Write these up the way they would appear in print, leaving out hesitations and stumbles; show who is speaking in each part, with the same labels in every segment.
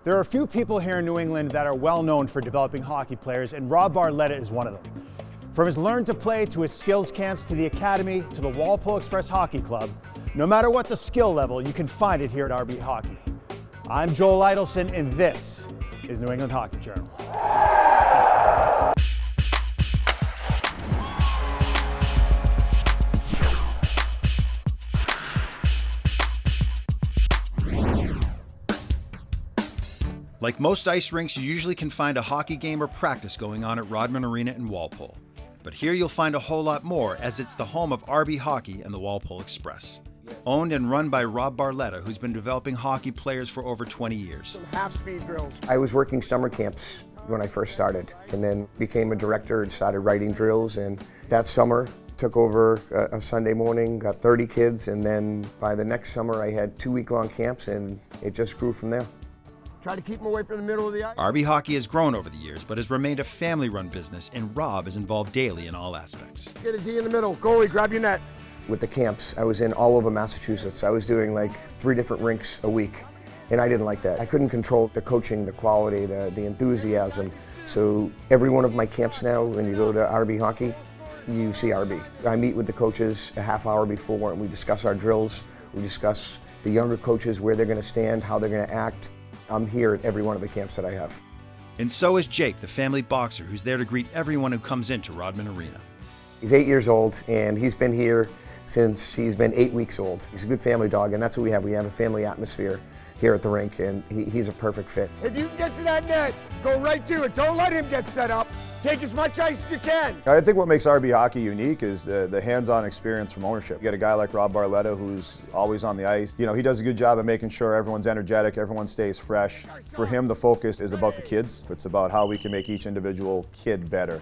Speaker 1: There are a few people here in New England that are well known for developing hockey players, and Rob Barletta is one of them. From his Learn to Play to his skills camps to the academy to the Walpole Express Hockey Club, no matter what the skill level, you can find it here at RB Hockey. I'm Joel Idelson, and this is New England Hockey Journal.
Speaker 2: Like most ice rinks, you usually can find a hockey game or practice going on at Rodman Arena in Walpole. But here you'll find a whole lot more, as it's the home of RB Hockey and the Walpole Express. Owned and run by Rob Barletta, who's been developing hockey players for over 20 years.
Speaker 3: Some half-speed drills.
Speaker 4: I was working summer camps when I first started, and then became a director and started writing drills. And that summer, took over a Sunday morning, got 30 kids, and then by the next summer I had 2-week-long camps, and it just grew from there.
Speaker 3: Try to keep them away from the middle of the ice.
Speaker 2: RB Hockey has grown over the years, but has remained a family-run business, and Rob is involved daily in all aspects.
Speaker 3: Get a D in the middle. Goalie, grab your net.
Speaker 4: With the camps, I was in all over Massachusetts. I was doing like 3 different rinks a week, and I didn't like that. I couldn't control the coaching, the quality, the enthusiasm. So every one of my camps now, when you go to RB Hockey, you see RB. I meet with the coaches a half hour before, and we discuss our drills. We discuss the younger coaches, where they're going to stand, how they're going to act. I'm here at every one of the camps that I have.
Speaker 2: And so is Jake, the family boxer, who's there to greet everyone who comes into Rodman Arena.
Speaker 4: He's 8 years old, and he's been here since he's been 8 weeks old. He's a good family dog, and that's what we have. We have a family atmosphere here at the rink, and he's a perfect fit.
Speaker 3: If you can get to that net, go right to it. Don't let him get set up. Take as much ice as you can.
Speaker 5: I think what makes RB Hockey unique is the hands-on experience from ownership. You get a guy like Rob Barletta, who's always on the ice. You know, he does a good job of making sure everyone's energetic, everyone stays fresh. For him, the focus is about the kids. It's about how we can make each individual kid better.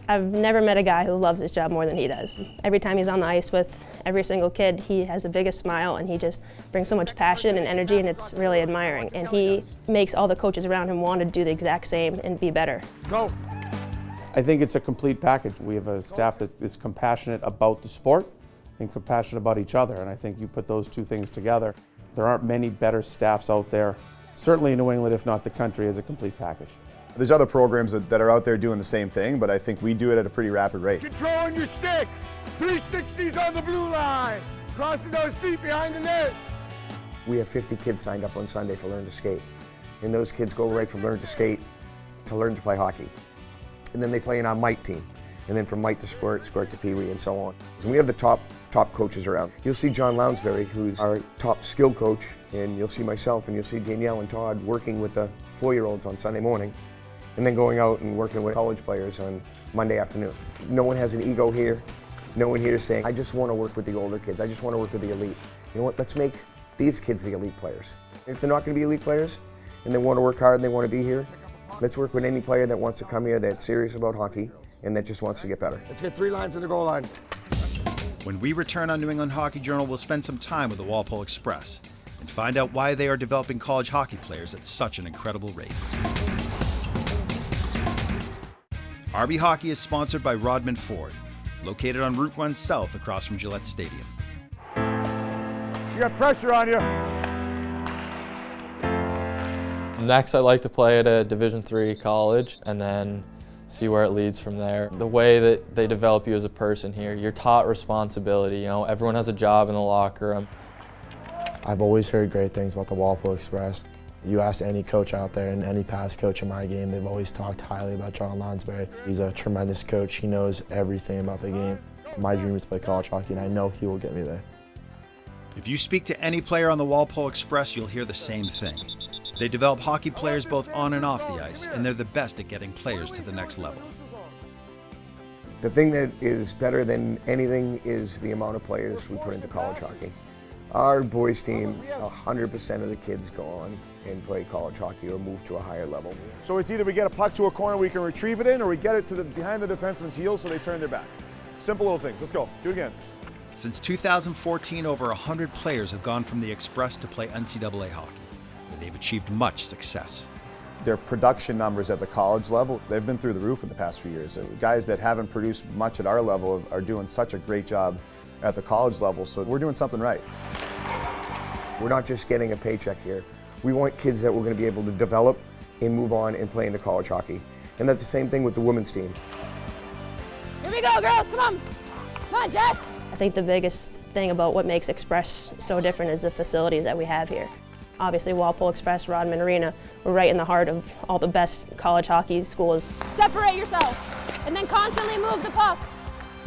Speaker 6: I've never met a guy who loves his job more than he does. Every time he's on the ice with every single kid, he has the biggest smile, and he just brings so much passion and energy, and it's really admiring. And he makes all the coaches around him want to do the exact same and be better.
Speaker 3: Go.
Speaker 7: I think it's a complete package. We have a staff that is compassionate about the sport and compassionate about each other, and I think you put those two things together. There aren't many better staffs out there, certainly in New England, if not the country, as a complete package.
Speaker 5: There's other programs that are out there doing the same thing, but I think we do it at a pretty rapid rate.
Speaker 3: Control on your stick. 360s on the blue line. Crossing those feet behind the net.
Speaker 4: We have 50 kids signed up on Sunday for Learn to Skate. And those kids go right from Learn to Skate to Learn to Play Hockey. And then they play in our Mite team. And then from Mite to Squirt, Squirt to Pee Wee, and so on. So we have the top coaches around. You'll see John Lounsbury, who's our top skill coach, and you'll see myself, and you'll see Danielle and Todd working with the 4-year-olds on Sunday morning, and then going out and working with college players on Monday afternoon. No one has an ego here. No one here is saying, I just want to work with the older kids. I just want to work with the elite. You know what, let's make these kids the elite players. If they're not going to be elite players and they want to work hard and they want to be here, let's work with any player that wants to come here that's serious about hockey and that just wants to get better.
Speaker 3: Let's get 3 lines in the goal line.
Speaker 2: When we return on New England Hockey Journal, we'll spend some time with the Walpole Express and find out why they are developing college hockey players at such an incredible rate. RB Hockey is sponsored by Rodman Ford, located on Route 1 South across from Gillette Stadium.
Speaker 3: You got pressure on you.
Speaker 8: Next, I'd like to play at a Division III college and then see where it leads from there. The way that they develop you as a person here, you're taught responsibility. You know, everyone has a job in the locker room.
Speaker 9: I've always heard great things about the Walpole Express. You ask any coach out there and any past coach in my game, they've always talked highly about John Lounsbury. He's a tremendous coach. He knows everything about the game. My dream is to play college hockey, and I know he will get me there.
Speaker 2: If you speak to any player on the Walpole Express, you'll hear the same thing. They develop hockey players both on and off the ice, and they're the best at getting players to the next level.
Speaker 4: The thing that is better than anything is the amount of players we put into college hockey. Our boys team, 100% of the kids go on and play college hockey or move to a higher level.
Speaker 10: So it's either we get a puck to a corner we can retrieve it in, or we get it to behind the defenseman's heels so they turn their back. Simple little things. Let's go. Do it again.
Speaker 2: Since 2014, over 100 players have gone from the Express to play NCAA hockey, and they've achieved much success.
Speaker 5: Their production numbers at the college level, they've been through the roof in the past few years. Guys that haven't produced much at our level are doing such a great job at the college level, so we're doing something right.
Speaker 4: We're not just getting a paycheck here. We want kids that we're going to be able to develop and move on and play into college hockey. And that's the same thing with the women's team.
Speaker 6: Here we go, girls, come on. Come on, Jess. I think the biggest thing about what makes Express so different is the facilities that we have here. Obviously, Walpole Express, Rodman Arena, we're right in the heart of all the best college hockey schools. Separate yourself and then constantly move the puck.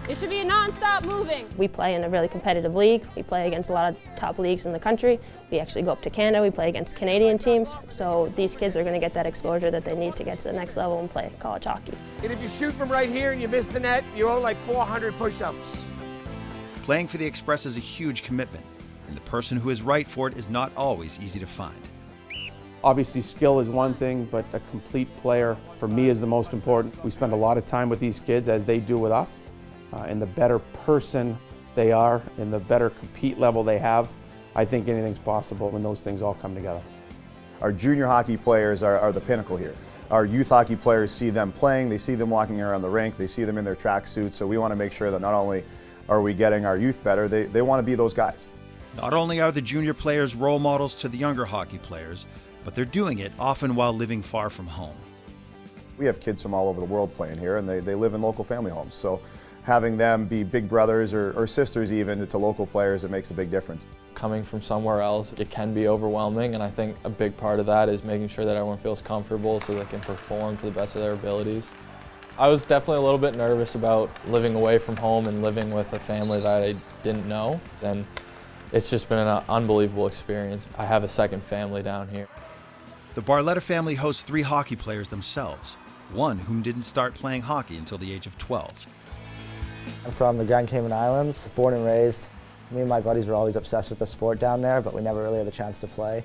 Speaker 6: It should be a non-stop moving. We play in a really competitive league. We play against a lot of top leagues in the country. We actually go up to Canada. We play against Canadian teams. So these kids are going to get that exposure that they need to get to the next level and play college hockey.
Speaker 3: And if you shoot from right here and you miss the net, you owe like 400 push-ups.
Speaker 2: Playing for the Express is a huge commitment, and the person who is right for it is not always easy to find.
Speaker 7: Obviously, skill is one thing, but a complete player for me is the most important. We spend a lot of time with these kids, as they do with us, and the better person they are and the better compete level they have, I think anything's possible when those things all come together.
Speaker 5: Our junior hockey players are the pinnacle here. Our youth hockey players see them playing, they see them walking around the rink, they see them in their tracksuits, so we want to make sure that not only are we getting our youth better, they want to be those guys.
Speaker 2: Not only are the junior players role models to the younger hockey players, but they're doing it often while living far from home.
Speaker 5: We have kids from all over the world playing here, and they live in local family homes, so having them be big brothers or sisters even to local players, it makes a big difference.
Speaker 8: Coming from somewhere else, it can be overwhelming, and I think a big part of that is making sure that everyone feels comfortable so they can perform to the best of their abilities. I was definitely a little bit nervous about living away from home and living with a family that I didn't know. And it's just been an unbelievable experience. I have a second family down here.
Speaker 2: The Barletta family hosts 3 hockey players themselves, one whom didn't start playing hockey until the age of 12.
Speaker 11: I'm from the Grand Cayman Islands, born and raised. Me and my buddies were always obsessed with the sport down there, but we never really had the chance to play.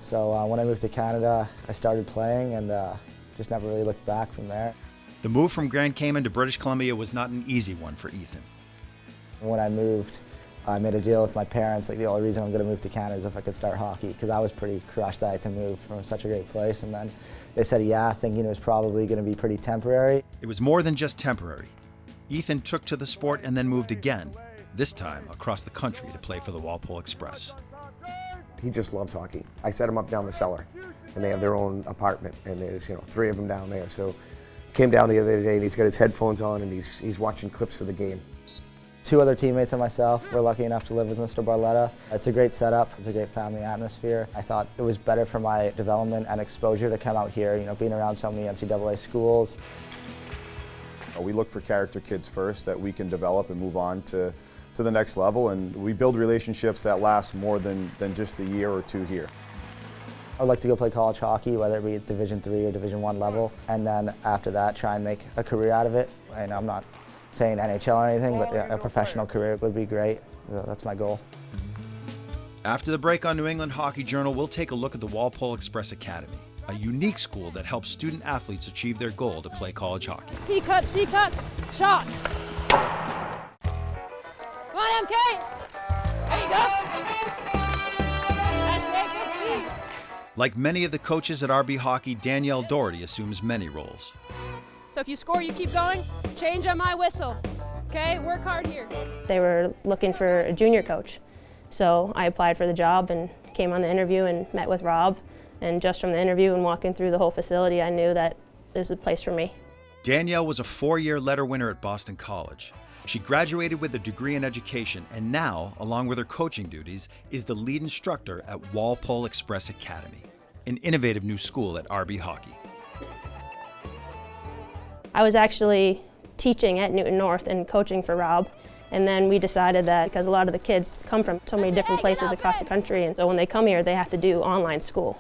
Speaker 11: So when I moved to Canada, I started playing and just never really looked back from there.
Speaker 2: The move from Grand Cayman to British Columbia was not an easy one for Ethan.
Speaker 11: When I moved, I made a deal with my parents, like the only reason I'm going to move to Canada is if I could start hockey, because I was pretty crushed that I had to move from such a great place. And then they said yeah, thinking it was probably going to be pretty temporary.
Speaker 2: It was more than just temporary. Ethan took to the sport and then moved again, this time across the country to play for the Walpole Express.
Speaker 4: He just loves hockey. I set him up down the cellar, and they have their own apartment, and there's 3 of them down there. So came down the other day, and he's got his headphones on, and he's watching clips of the game.
Speaker 11: 2 other teammates and myself were lucky enough to live with Mr. Barletta. It's a great setup. It's a great family atmosphere. I thought it was better for my development and exposure to come out here, being around so many NCAA schools.
Speaker 5: We look for character kids first that we can develop and move on to the next level, and we build relationships that last more than just a year or 2 here.
Speaker 11: I'd like to go play college hockey, whether it be at Division III or Division I level, and then after that try and make a career out of it. And I'm not saying NHL or anything, but a professional career would be great. That's my goal.
Speaker 2: After the break on New England Hockey Journal, we'll take a look at the Walpole Express Academy, a unique school that helps student athletes achieve their goal to play college hockey.
Speaker 6: C-cut, shot. Come on, MK. There you go. That's it, good speed.
Speaker 2: Like many of the coaches at RB Hockey, Danielle Doherty assumes many roles.
Speaker 6: So if you score, you keep going. Change on my whistle. Okay, work hard here. They were looking for a junior coach. So I applied for the job and came on the interview and met with Rob. And just from the interview and walking through the whole facility, I knew that there's a place for me.
Speaker 2: Danielle was a 4-year letter winner at Boston College. She graduated with a degree in education and now, along with her coaching duties, is the lead instructor at Walpole Express Academy, an innovative new school at RB Hockey.
Speaker 6: I was actually teaching at Newton North and coaching for Rob. And then we decided that because a lot of the kids come from so many different places across the country, and so when they come here, they have to do online school.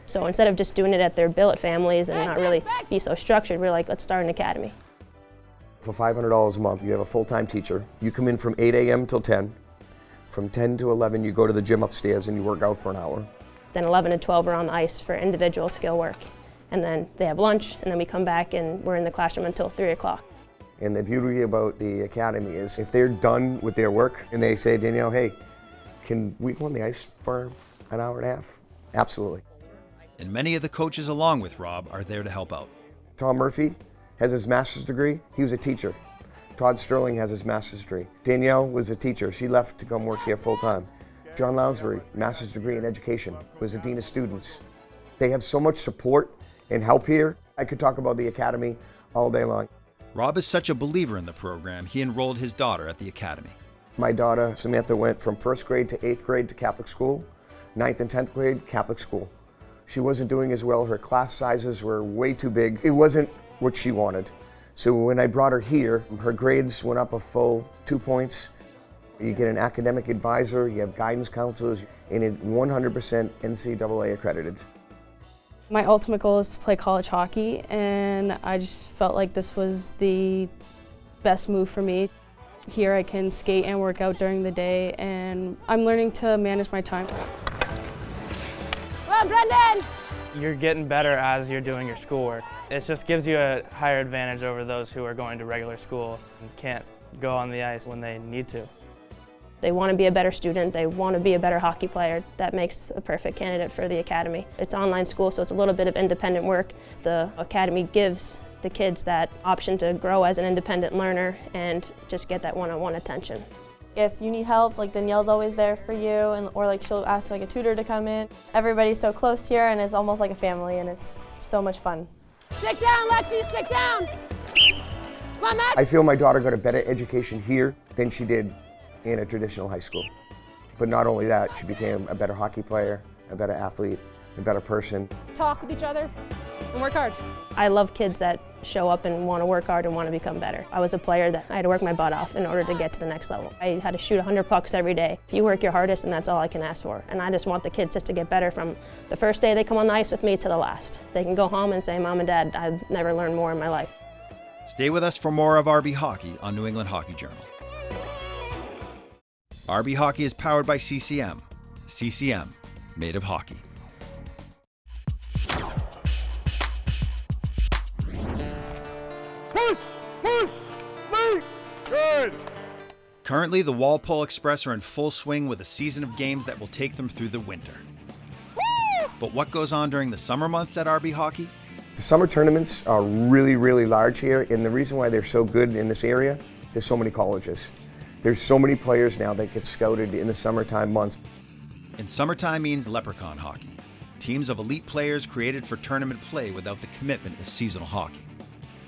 Speaker 6: So instead of just doing it at their billet families and not really be so structured, we're like, let's start an academy.
Speaker 4: For $500 a month, you have a full-time teacher. You come in from 8 a.m. till 10. From 10 to 11, you go to the gym upstairs and you work out for an hour.
Speaker 6: Then 11 to 12 are on the ice for individual skill work. And then they have lunch, and then we come back and we're in the classroom until 3 o'clock.
Speaker 4: And the beauty about the academy is if they're done with their work and they say, Danielle, hey, can we go on the ice for an hour and a half? Absolutely.
Speaker 2: And many of the coaches along with Rob are there to help out.
Speaker 4: Tom Murphy has his master's degree. He was a teacher. Todd Sterling has his master's degree. Danielle was a teacher. She left to come work here full time. John Lounsbury, master's degree in education, was a dean of students. They have so much support and help here. I could talk about the academy all day long.
Speaker 2: Rob is such a believer in the program, he enrolled his daughter at the academy.
Speaker 4: My daughter, Samantha, went from 1st grade to 8th grade to Catholic school, 9th and 10th grade, Catholic school. She wasn't doing as well. Her class sizes were way too big. It wasn't what she wanted. So when I brought her here, her grades went up a full 2 points. You get an academic advisor, you have guidance counselors, and it's 100% NCAA accredited.
Speaker 12: My ultimate goal is to play college hockey, and I just felt like this was the best move for me. Here I can skate and work out during the day, and I'm learning to manage my time.
Speaker 6: Come on, Brendan!
Speaker 13: You're getting better as you're doing your schoolwork. It just gives you a higher advantage over those who are going to regular school and can't go on the ice when they need to.
Speaker 6: They want to be a better student, they want to be a better hockey player. That makes a perfect candidate for the academy. It's online school, so it's a little bit of independent work. The academy gives the kids that option to grow as an independent learner and just get that one-on-one attention.
Speaker 14: If you need help, like Danielle's always there for you, or like she'll ask like a tutor to come in. Everybody's so close here, and it's almost like a family, and it's so much fun.
Speaker 6: Stick down, Lexi, stick down! Come on, Matt!
Speaker 4: I feel my daughter got a better education here than she did in a traditional high school. But not only that, she became a better hockey player, a better athlete, a better person.
Speaker 6: Talk with each other and work hard. I love kids that show up and want to work hard and want to become better. I was a player that I had to work my butt off in order to get to the next level. I had to shoot 100 pucks every day. If you work your hardest, and that's all I can ask for. And I just want the kids just to get better from the first day they come on the ice with me to the last. They can go home and say, Mom and Dad, I've never learned more in my life.
Speaker 2: Stay with us for more of RB Hockey on New England Hockey Journal. RB Hockey is powered by CCM. CCM, made of hockey.
Speaker 3: Push, mate. Good.
Speaker 2: Currently, the Walpole Express are in full swing with a season of games that will take them through the winter. But what goes on during the summer months at RB Hockey?
Speaker 4: The summer tournaments are really, really large here, and the reason why they're so good in this area, there's so many colleges. There's so many players now that get scouted in the summertime months.
Speaker 2: And summertime means leprechaun hockey. Teams of elite players created for tournament play without the commitment of seasonal hockey.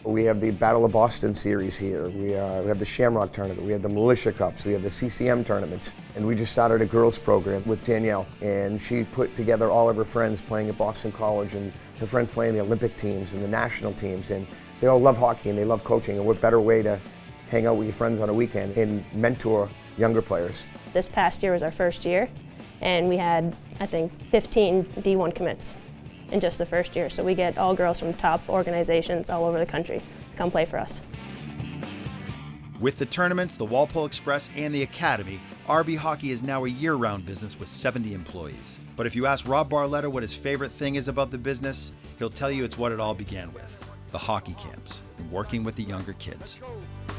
Speaker 4: We have the Battle of Boston series here. We have the Shamrock tournament. We have the Militia Cups. We have the CCM tournaments. And we just started a girls program with Danielle. And she put together all of her friends playing at Boston College, and her friends playing the Olympic teams and the national teams. And they all love hockey and they love coaching. And what better way to hang out with your friends on a weekend and mentor younger players.
Speaker 6: This past year was our first year, and we had, I think, 15 D1 commits in just the first year. So we get all girls from top organizations all over the country come play for us.
Speaker 2: With the tournaments, the Walpole Express, and the Academy, RB Hockey is now a year-round business with 70 employees. But if you ask Rob Barletta what his favorite thing is about the business, he'll tell you it's what it all began with, the hockey camps and working with the younger kids.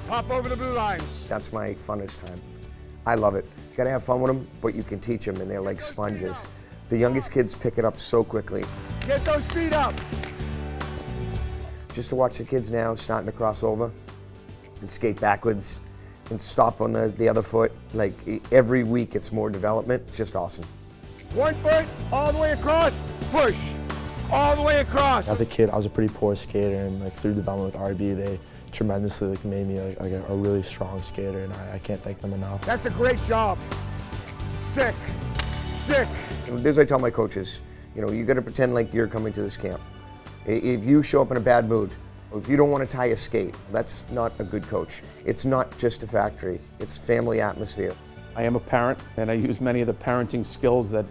Speaker 3: Hop over the blue lines.
Speaker 4: That's my funnest time. I love it. You gotta have fun with them, but you can teach them, and they're like sponges. The youngest kids pick it up so quickly.
Speaker 3: Get those feet up.
Speaker 4: Just to watch the kids now starting to cross over and skate backwards and stop on the other foot. Like every week it's more development. It's just awesome.
Speaker 3: 1 foot all the way across, push. All the way across.
Speaker 9: As a kid, I was a pretty poor skater, and like through development with RB, they tremendously made me like a really strong skater, and I can't thank them enough.
Speaker 3: That's a great job. Sick.
Speaker 4: This is what I tell my coaches. You got to pretend like you're coming to this camp. If you show up in a bad mood, or if you don't want to tie a skate, that's not a good coach. It's not just a factory. It's family atmosphere.
Speaker 7: I am a parent, and I use many of the parenting skills that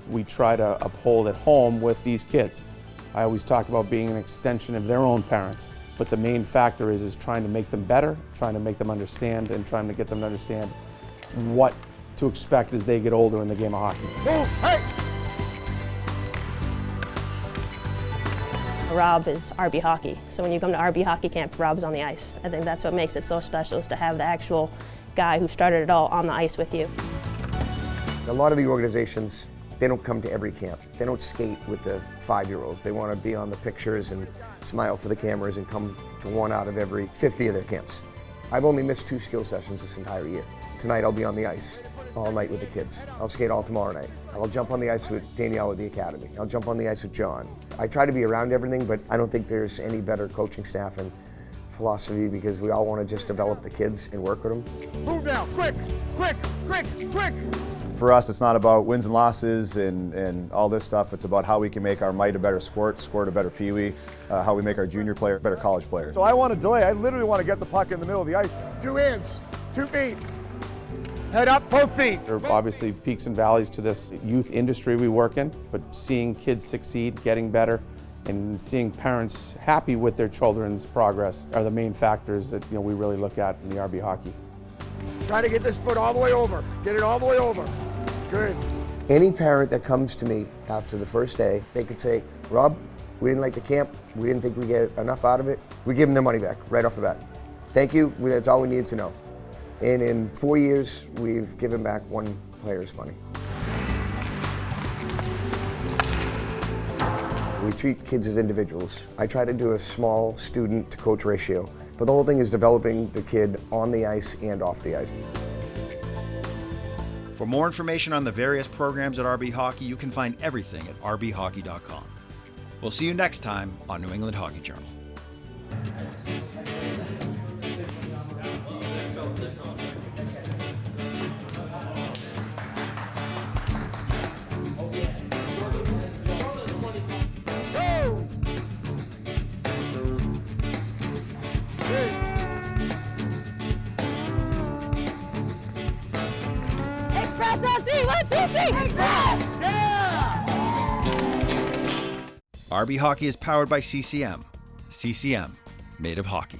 Speaker 7: we try to uphold at home with these kids. I always talk about being an extension of their own parents. But the main factor is trying to make them better, trying to make them understand, and trying to get them to understand what to expect as they get older in the game of hockey.
Speaker 3: Move, hey!
Speaker 6: Rob is RB Hockey, so when you come to RB Hockey Camp, Rob's on the ice. I think that's what makes it so special, is to have the actual guy who started it all on the ice with you.
Speaker 4: A lot of the organizations, they don't come to every camp. They don't skate with the 5-year-olds. They want to be on the pictures and smile for the cameras and come to one out of every 50 of their camps. I've only missed 2 skill sessions this entire year. Tonight I'll be on the ice. all night with the kids. I'll skate all tomorrow night. I'll jump on the ice with Danielle at the academy. I'll jump on the ice with John. I try to be around everything, but I don't think there's any better coaching staff and philosophy because we all want to just develop the kids and work with them.
Speaker 3: Move now, quick, quick, quick, quick.
Speaker 5: For us, it's not about wins and losses and all this stuff. It's about how we can make our mite a better sport a better peewee, how we make our junior player better college players.
Speaker 10: So I want to delay. I literally want to get the puck in the middle of the ice.
Speaker 3: 2 hands, 2 feet. Head up, both feet.
Speaker 7: There are obviously peaks and valleys to this youth industry we work in, but seeing kids succeed, getting better, and seeing parents happy with their children's progress are the main factors that we really look at in the RB hockey.
Speaker 3: Try to get this foot all the way over. Get it all the way over. Good.
Speaker 4: Any parent that comes to me after the first day, they could say, Rob, we didn't like the camp. We didn't think we get enough out of it. We give them their money back right off the bat. Thank you. That's all we needed to know. And in 4 years, we've given back one player's money. We treat kids as individuals. I try to do a small student to coach ratio, but the whole thing is developing the kid on the ice and off the ice.
Speaker 2: For more information on the various programs at RB Hockey, you can find everything at rbhockey.com. We'll see you next time on New England Hockey Journal.
Speaker 15: Express LD, 1, 2, 3, Express!
Speaker 3: Yeah!
Speaker 2: RB Hockey is powered by CCM. CCM, made of hockey.